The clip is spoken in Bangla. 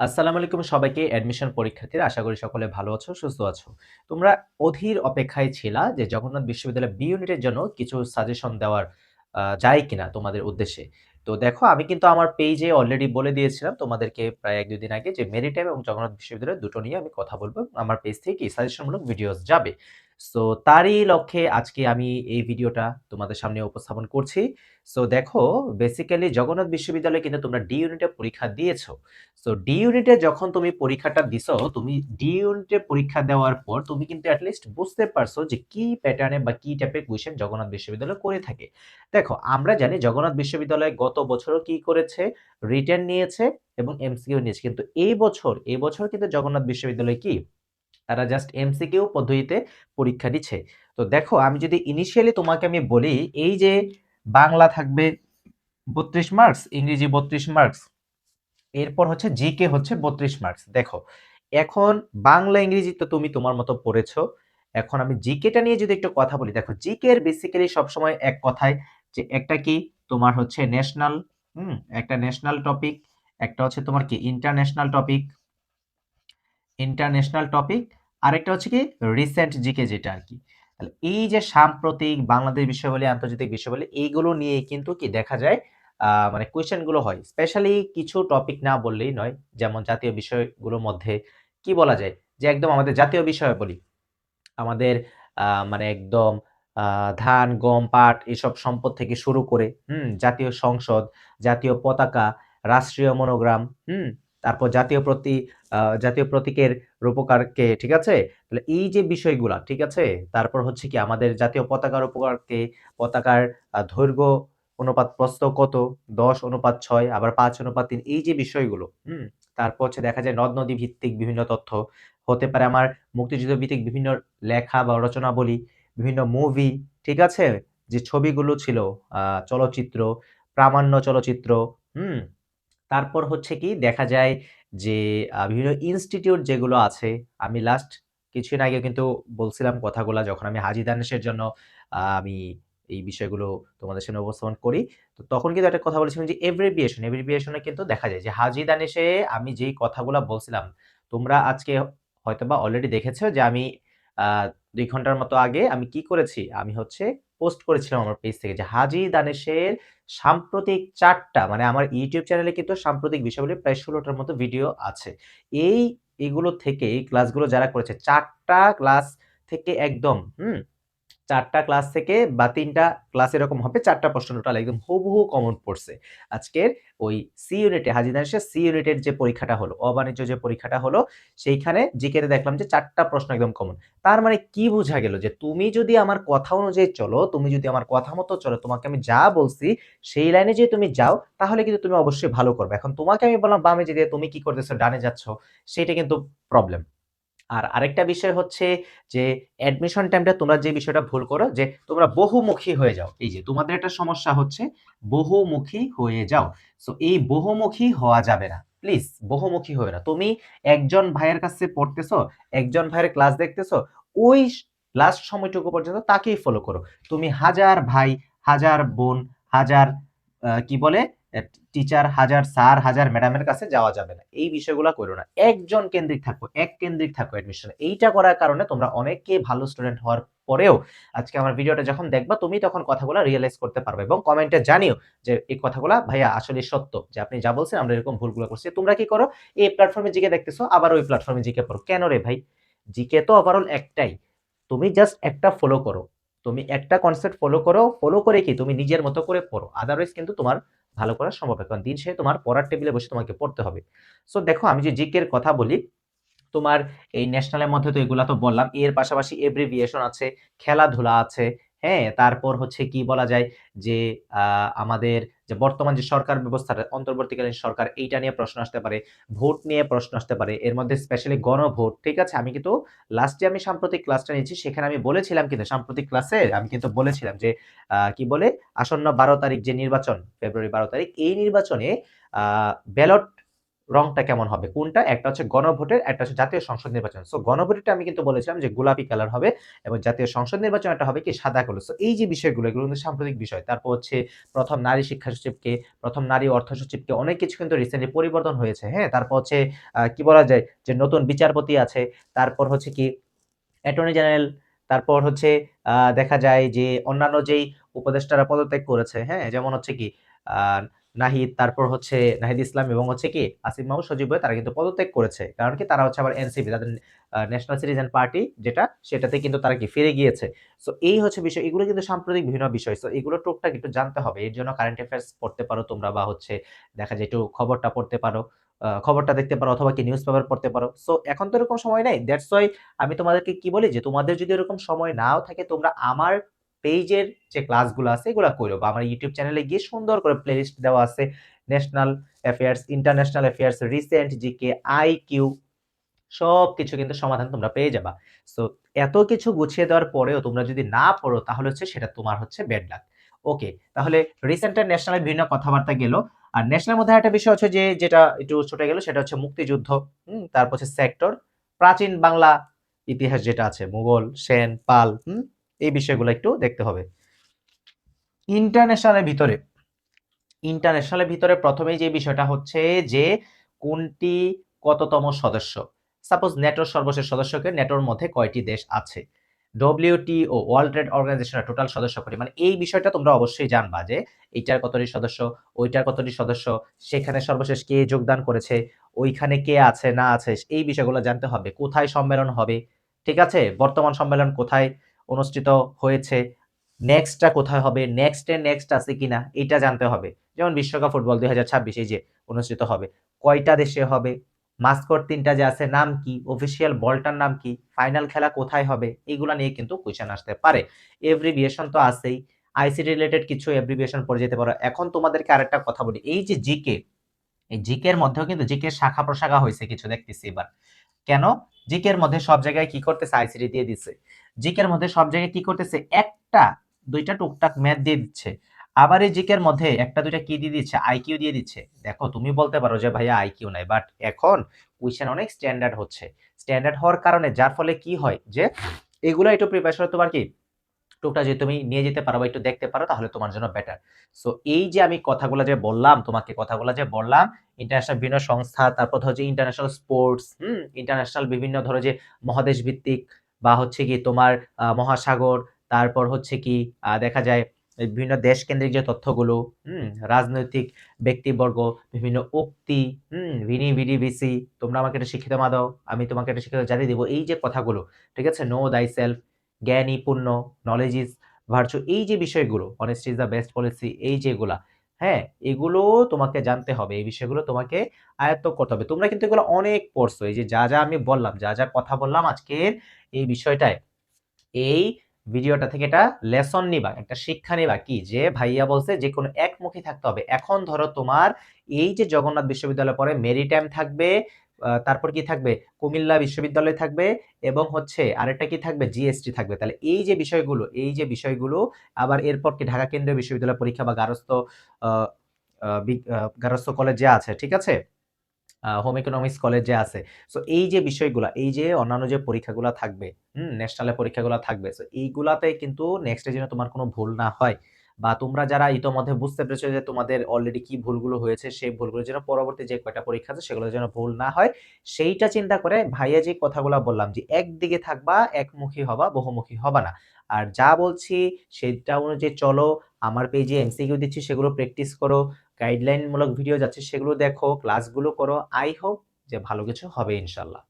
আসসালামু আলাইকুম সবাইকে অ্যাডমিশন পরীক্ষার্থীরা আশা করি সকলে ভালো আছো সুস্থ আছো। তোমরা অধীর অপেক্ষায় ছিলা যে জগন্নাথ বিশ্ববিদ্যালয় বি ইউনিটের জন্য কিছু সাজেশন দেওয়ার যায় কিনা তোমাদের উদ্দেশ্যে। তো দেখো আমি কিন্তু আমার পেজে অলরেডি বলে দিয়েছিলাম তোমাদেরকে প্রায় ১-২ দিন আগে যে মেরিটাইম এবং জগন্নাথ বিশ্ববিদ্যালয় দুটো নিয়ে আমি কথা বলবো। আমার পেজ থেকে সাজেশনমূলক ভিডিওস যাবে। সো তারই লক্ষ্যে আজকে আমি এই ভিডিওটা তোমাদের সামনে উপস্থাপন করছি। সো দেখো বেসিক্যালি জগন্নাথ বিশ্ববিদ্যালয়ে কিন্তু তোমরা ডি ইউনিটে পরীক্ষা দিয়েছো। সো ডি ইউনিটে যখন তুমি পরীক্ষাটা দিছো, তুমি ডি ইউনিটে পরীক্ষা দেওয়ার পর তুমি কিন্তু এটলিস্ট বুঝতে পারছো যে কি প্যাটার্নে বা কি টাইপের কোয়েশ্চেন জগন্নাথ বিশ্ববিদ্যালয় করে থাকে। দেখো আমরা জানি জগন্নাথ বিশ্ববিদ্যালয় গত বছরও কি করেছে, রিটেন নিয়েছে এবং এমসিকিউ নিয়েছে। কিন্তু এই বছর কিন্তু জগন্নাথ বিশ্ববিদ্যালয় কি তারা জাস্ট এমসিকিউ পদ্ধতিতে পরীক্ষা দিচ্ছে। তো দেখো আমি যদি ইনিশিয়ালি তোমাকে আমি বলি, এই যে বাংলা থাকবে 32 মার্কস, ইংরেজি 32 মার্কস, এরপর হচ্ছে জিকে হচ্ছে 32 মার্কস। দেখো এখন বাংলা ইংরেজি তো তুমি তোমার মতো পড়েছো, এখন আমি জিকেটা নিয়ে যদি একটু কথা বলি, দেখো জিকে এর বেসিক্যালি সবসময় এক কথায় যে একটা কি তোমার হচ্ছে ন্যাশনাল, একটা ন্যাশনাল টপিক, একটা হচ্ছে তোমার কি ইন্টারন্যাশনাল টপিক, আরেকটা হচ্ছে কি রিসেন্ট জিকে যেটা আর কি। তাহলে এই যে সাম্প্রতিক বাংলাদেশ বিষয়াবলী, আন্তর্জাতিক বিষয়াবলী, এইগুলো নিয়ে কিন্তু কি দেখা যায় মানে কোয়েশ্চেন গুলো হয়। স্পেশালি কিছু টপিক না বললেই নয়, যেমন জাতীয় বিষয়গুলোর মধ্যে কি বলা যায় যে একদম আমাদের জাতীয় বিষয়াবলী, আমাদের মানে একদম ধান, গম, পাট এসব সম্পদ থেকে শুরু করে জাতীয় সংসদ, জাতীয় পতাকা, রাষ্ট্রীয় মনোগ্রাম, তারপর জাতীয় প্রতীকের রূপকার কে, ঠিক আছে? তাহলে এই যে বিষয়গুলা, ঠিক আছে? তারপর হচ্ছে কি আমাদের জাতীয় পতাকার রূপকার কে, পতাকার দৈর্ঘ্য অনুপাত প্রস্থ কত, 10:6 আবার 5:3, এই যে বিষয়গুলো, তারপর হচ্ছে দেখা যায় নদ-নদী ভিত্তিক বিভিন্ন তথ্য হতে পারে, আমার মুক্তিযুদ্ধ ভিত্তিক বিভিন্ন লেখা বা রচনাবলী, বিভিন্ন মুভি, ঠিক আছে? যে ছবিগুলো ছিল, চলচ্চিত্র, প্রামাণ্য চলচ্চিত্র, হুম? তারপর হচ্ছে কি দেখা যায় যে বিভিন্ন ইনস্টিটিউট যেগুলো আছে, আমি লাস্ট কিছুদিন আগে কিন্তু বলছিলাম কথাগুলা যখন আমি হাজী দানেশের জন্য আমি এই বিষয়গুলো তোমাদের সামনে উপস্থাপন করি। তো তখন কিন্তু একটা কথা বলেছিলাম যে এব্রিভিয়েশনে কিন্তু দেখা যায় যে হাজী দানেশে আমি যেই কথাগুলা বলছিলাম, তোমরা আজকে হয়তোবা অলরেডি দেখেছো যে আমি আ ২ ঘন্টার মতো আগে আমি কি করেছি? আমি হচ্ছে পোস্ট করেছিলাম আমার পেজ থেকে যে হাজী দানেশের সাম্প্রতিক ৪ টা, মানে আমার ইউটিউব চ্যানেলে কিন্তু সাম্প্রতিক বিষয়াবলী প্রায় ১৬ টার মতো ভিডিও আছে। এই এগুলো থেকে এই ক্লাসগুলো যারা করেছে ৪ টা ক্লাস থেকে একদম ৪ টা ক্লাস থেকে বা ৩ টা ক্লাস এরকম হবে, ৪ টা প্রশ্ন টোটাল একদম হুবহু কমন পড়ছে। আজকের ওই সি ইউনিটে হাজী দানেশের সি ইউনিটের যে পরীক্ষাটা হলো, অবাণিজ্য যে পরীক্ষাটা হলো, সেইখানে জিকে তে দেখলাম যে ৪ টা প্রশ্ন একদম কমন। তার মানে কি বোঝা গেল যে তুমি যদি আমার কথা অনুযায়ী চলো, তুমি যদি আমার কথা মতো চলো, তোমাকে আমি যা বলছি সেই লাইনে যদি তুমি যাও, তাহলে কিন্তু তুমি অবশ্যই ভালো করবে। এখন তোমাকে আমি বললাম বামে যেতে, তুমি কি করতেছো ডানে যাচ্ছ, সেটা কিন্তু প্রবলেম। আর আরেকটা বিষয় হচ্ছে যে অ্যাডমিশন টাইমটা তোমরা যে বিষয়টা ভুল করো যে তোমরা বহুমুখী হয়ে যাও। এই যে তোমাদের একটা সমস্যা হচ্ছে বহুমুখী হয়ে যাও। সো এই বহুমুখী হওয়া যাবে না। প্লিজ বহুমুখী হবে না। তুমি একজন ভাইয়ের কাছে পড়তেছো, একজন ভাইয়ের ক্লাস দেখতেছো, ওই লাস্ট সময়টুকু পর্যন্ত তাকেই ফলো করো। তুমি হাজার ভাই, হাজার বোন, হাজার কি বলে টিচার, হাজার স্যার, হাজার ম্যাডামের কাছে যাওয়া যাবে না। এই বিষয়গুলো করো না। একজন কেন্দ্রিক থাকো, এক কেন্দ্রিক থাকো অ্যাডমিশনে। এইটা করার কারণে তোমরা অনেকে ভালো স্টুডেন্ট হওয়ার পরেও আজকে আমার ভিডিওটা যখন দেখবা, তুমি তখন কথাগুলো রিয়ালাইজ করতে পারবে এবং কমেন্টে জানিও যে এই কথাগুলা ভাইয়া আসলে সত্য, যে আপনি যা বলছেন আমরা এরকম ভুলগুলো করছি। তোমরা কি করো, এই প্ল্যাটফর্মে জিকে দেখতেছো, আবার ওই প্ল্যাটফর্মে জিকে পড়ো। কেন রে ভাই? জিকে তো ওভারঅল একটাই। তুমি জাস্ট একটা ফলো করো। তুমি একটা কনসেপ্ট ফলো করো। ফলো করে কি তুমি নিজের মতো করে পড়ো। আদারওয়াইজ কিন্তু তোমার ভালো করা সম্ভব না। কারণ দিন শেষে তোমার পড়ার টেবিলে বসে তোমাকে পড়তে হবে। সো দেখো আমি যে জিকে এর কথা বলি, তোমার এই ন্যাশনালের মধ্যে তো এগুলা তো বললাম। এর পাশাপাশি এব্রিভিয়েশন আছে, খেলাধুলা আছে, হ্যাঁ? তারপর হচ্ছে কি বলা যায় যে আমাদের যে বর্তমান যে সরকার ব্যবস্থাটা, অন্তর্বর্তীকালীন সরকার, এইটা নিয়ে প্রশ্ন আসতে পারে, ভোট নিয়ে প্রশ্ন আসতে পারে। এর মধ্যে স্পেশালি গণভোট, ঠিক আছে? আমি কিন্তু লাস্টে আমি সাম্প্রতিক ক্লাসটা নিয়েছি, সেখানে আমি বলেছিলাম কিন্তু সাম্প্রতিক ক্লাসে আমি কিন্তু বলেছিলাম যে কি বলে আসন্ন ১২ তারিখ যে নির্বাচন, ফেব্রুয়ারি ১২ তারিখ, এই নির্বাচনে আ ব্যালট রংটা কেমন হবে কোনটা, একটা হচ্ছে গণভোটের, একটা হচ্ছে জাতীয় সংসদ নির্বাচন। সো গণভোটেরটা আমি কিন্তু বলেছিলাম যে গোলাপি কালার হবে এবং জাতীয় সংসদ নির্বাচনটা হবে কি সাদা কালো। সো এই যে বিষয়গুলো এগুলো কিন্তু সাম্প্রতিক বিষয়। তারপর হচ্ছে প্রথম নারী শিক্ষা সচিবকে, প্রথম নারী অর্থ সচিবকে, অনেক কিছু কিন্তু রিসেন্টলি পরিবর্তন হয়েছে। হ্যাঁ, তারপর হচ্ছে কি বলা যায় যে নতুন বিচারপতি আছে, তারপর হচ্ছে কি অ্যাটর্নি জেনারেল, তারপর হচ্ছে দেখা যায় যে অন্যান্য যেই উপদেষ্টারা পদত্যাগ করেছে, হ্যাঁ, যেমন হচ্ছে কি নাহিদ, তারপর হচ্ছে নাহিদ ইসলাম এবং হচ্ছে কি আসিফ মাহমুদ সজীব ভাই, তারা কিন্তু পদত্যাগ করেছে। কারণ কি তারা হচ্ছে আবার এনসিপি, তাদের ন্যাশনাল সিটিজেন পার্টি যেটা, সেটাতে কিন্তু তারা কি ফিরে গিয়েছে। সো এই হচ্ছে বিষয়, এগুলো কিন্তু সাম্প্রতিক বিভিন্ন বিষয়। সো এগুলো টুকটাক একটু জানতে হবে। এর জন্য কারেন্ট অ্যাফেয়ার্স পড়তে পারো তোমরা, বা হচ্ছে দেখা যায় একটু খবরটা পড়তে পারো, খবরটা দেখতে পারো, অথবা কি নিউজ পেপার পড়তে পারো। সো এখন তো এরকম সময় নাই, দ্যাটস ওয়াই আমি তোমাদেরকে কি বলি যে তোমাদের যদি এরকম সময় নাও থাকে, তোমরা আমার পেজের যে ক্লাসগুলো আছে এগুলো করো, বা আমার ইউটিউব চ্যানেলে গিয়ে সুন্দর করে প্লেলিস্ট দেওয়া আছে, national affairs, international affairs, recent GK, IQ, সবকিছু কিন্তু সমাধান তোমরা পেয়ে যাবা। সো এত কিছু গুছিয়ে দেওয়ার পরেও তোমরা যদি না পড়ো, তাহলে হচ্ছে সেটা তোমার হচ্ছে ব্যাড লাক। ওকে, তাহলে রিসেন্ট আর ন্যাশনালের বিভিন্ন কথাবার্তা গেল। আর ন্যাশনাল মধ্যে একটা বিষয় হচ্ছে যে যেটা একটু ছুটে গেল, সেটা হচ্ছে মুক্তিযুদ্ধ, তারপর হচ্ছে সেক্টর, প্রাচীন বাংলা ইতিহাস যেটা আছে, মুঘল, সেন, পাল, এই বিষয়গুলো একটু দেখতে হবে। ইন্টারন্যাশনালের ভিতরে, প্রথমেই যে বিষয়টা হচ্ছে যে কোনটি কততম সদস্য। সাপোজ নেটোর সর্বশেষ সদস্যকে, নেটোর মধ্যে কয়টি দেশ আছে, ডব্লিউটিও ওয়ার্ল্ড ট্রেড অর্গানাইজেশনের টোটাল সদস্য কয়টি, মানে এই বিষয়টা তোমরা অবশ্যই জানবা যে এইটার কতটি সদস্য, ওইটার কতটি সদস্য, সেখানে সর্বশেষ কে যোগদান করেছে, ওইখানে কে আছে না আছে, এই বিষয়গুলো জানতে হবে। কোথায় সম্মেলন হবে, ঠিক আছে, বর্তমান সম্মেলন কোথায় অনুষ্ঠিত হয়েছে, নেক্সটটা কোথায় হবে, নেক্সটের নেক্সট আছে কিনা এটা জানতে হবে। যেমন বিশ্বকাপ ফুটবল 2026 এই যে অনুষ্ঠিত হবে, কয়টা দেশে হবে, মাস্কট তিনটা যে আছে নাম কি, অফিসিয়াল বলটার নাম কি, ফাইনাল খেলা কোথায় হবে, এগুলা নিয়ে কিন্তু কোয়েশ্চেন আসতে পারে। এভ্রিভিয়েশন তো আছেই, আইসিটি রিলেটেড কিছু এভ্রিভিয়েশন পড়ে যেতে পারো। এখন তোমাদেরকে আরেকটা কথা বলি, এই যে জিকে, এই জিকের মধ্যেও কিন্তু জিকের শাখা প্রশাখা হয়েছে কিছু দেখতেছি এবার। কেন? জিকের মধ্যে সব জায়গায় কি করতেছে, আইসিটি দিয়ে দিচ্ছে। জিকের মধ্যে সব জায়গায় কি করতেছে, একটা দুইটা টুকটাক ম্যাথ দিয়ে দিচ্ছে। আবার এই জিকের মধ্যে একটা দুইটা কি দিয়ে দিচ্ছে, আইকিউ দিয়ে দিচ্ছে। দেখো তুমি বলতে পারো যে ভাইয়া আইকিউ নাই, বাট এখন কোয়েশ্চেন অনেক স্ট্যান্ডার্ড হচ্ছে। স্ট্যান্ডার্ড হওয়ার কারণে যার ফলে কি হয় যে এগুলো একটু প্রিপারেশন তোমার কি টুকটা যদি তুমি নিয়ে যেতে পারো বা একটু দেখতে পারো, তাহলে তোমার জন্য বেটার। সো এই যে আমি কথাগুলো যে বললাম তোমাকে, কথাগুলো যে বললাম, ইন্টারন্যাশনাল বিভিন্ন সংস্থা, তারপর ধরো যে ইন্টারন্যাশনাল স্পোর্টস, ইন্টারন্যাশনাল বিভিন্ন ধরো যে মহাদেশ ভিত্তিক, বা হচ্ছে কি তোমার মহাসাগর, তারপর হচ্ছে কি দেখা যায় এই বিভিন্ন দেশ কেন্দ্রিক যে তথ্যগুলো, রাজনৈতিক ব্যক্তিবর্গ, বিভিন্ন উক্তি, ভিনি ভিডি ভিসি, তোমরা আমাকে একটা শিক্ষিত মা দাও, আমি তোমাকে একটা শিক্ষিত জাতি দিব, এই যে কথাগুলো, ঠিক আছে, নো দাই সেলফ, জ্ঞানই পূর্ণ, নলেজ ইজ ভার্চু, এই যে বিষয়গুলো, honesty is the best policy, এই যেগুলা, হ্যাঁ, এগুলো তোমাকে জানতে হবে, এই বিষয়গুলো তোমাকে আয়ত্ত করতে হবে। তোমরা কিন্তু এগুলো অনেক পড়ছো, এই যে যা যা আমি বললাম, যা যা কথা বললাম আজকের এই বিষয়টায়, এই ভিডিওটা থেকে একটা লেসন নিবা, একটা শিক্ষা নিবা, কি যে ভাইয়া বলছে যে কোনো একমুখী থাকতে হবে। এখন ধরো তোমার এই যে জগন্নাথ বিশ্ববিদ্যালয় পরে মেরিটাইম থাকবে, তারপর কি থাকবে, কুমিল্লা বিশ্ববিদ্যালয় থাকবে, এবং হচ্ছে আরেকটা কি থাকবে, জিএসটি থাকবে। তাহলে এই যে বিষয়গুলো, আবার এরপর কি ঢাকা কেন্দ্রীয় বিশ্ববিদ্যালয় পরীক্ষা, বা গারস্থ কলেজ যে আছে, ঠিক আছে, হোম ইকোনমিক্স কলেজ যে আছে। সো এই যে বিষয়গুলা, এই যে অন্যান্য যে পরীক্ষাগুলা থাকবে, ন্যাশনালের পরীক্ষাগুলা থাকবে, সো এইগুলাতে কিন্তু নেক্সট এ যেন তোমার কোনো ভুল না হয়, বা তোমরা যারা ইতোমধ্যে বুঝতে পেরেছো যে তোমাদের অলরেডি কি ভুলগুলো হয়েছে, সেই ভুলগুলো যেন পরবর্তী যে কয়টা পরীক্ষা আছে সেগুলো যেন ভুল না হয়, সেইটা চিন্তা করে ভাইয়া যে কথাগুলা বললাম যে একদিকে থাকবা, একমুখী হবা, বহুমুখী হবা না। আর যা বলছি সেটা অনুযায়ী চলো, আমার পেজে এমসিকিউ দিচ্ছি সেগুলো প্র্যাকটিস করো, গাইডলাইন মূলক ভিডিও যাচ্ছে সেগুলো দেখো, ক্লাসগুলো করো, আই হোপ যে ভালো কিছু হবে ইনশাল্লাহ।